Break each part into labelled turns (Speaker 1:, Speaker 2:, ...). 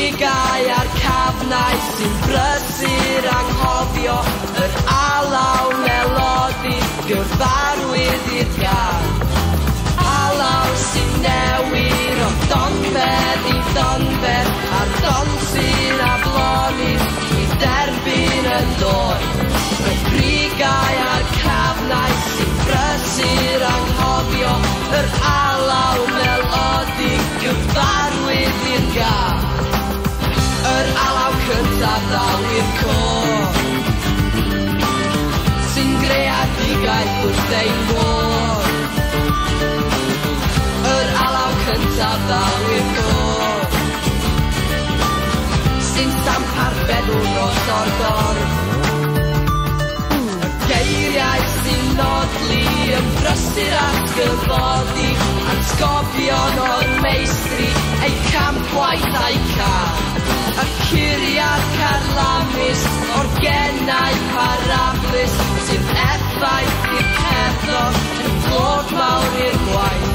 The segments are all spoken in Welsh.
Speaker 1: brigau a'r cafnau sy'n brysur anghofio yr alaw melodi gyfarwydd i'r gar. Alaw sy'n newid o donfedd i donfedd a'r don sy'n afloni i derbyn y dor. Y brigau a'r cafnau sy'n brysur anghofio yr alaw melodi gyfarwydd i'r gar. Yr alaw cyntaf ddal i'r cor sy'n greadigaeth wrth ein môr. Yr alaw cyntaf ddal i'r cor sy'n stamparth feddwl dros o'r dorf. Y geiriau sy'n nodli yn brysur at gyfodi atgofion o'r meistri ei campwaith a'i car. Y curiad carlamus o'r genau parablis sy'n effaith i'r cerddo yn glod mawr i'r gwaith.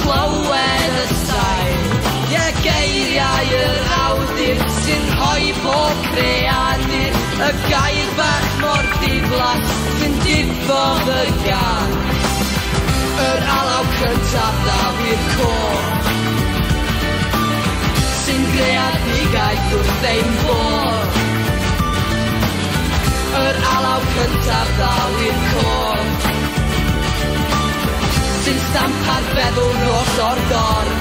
Speaker 1: Clywed y sain, geiriau yr awdur sy'n rhoi bob creadur. Y gair bach mor diflas sy'n diffodd y gan. Yr alaw cyntaf ddal i'r cor sy'n greadigaeth wrth ein bor. Yr alaw cyntaf ddal i'r cor sy'n stamparth feddwl dros o'r dorf.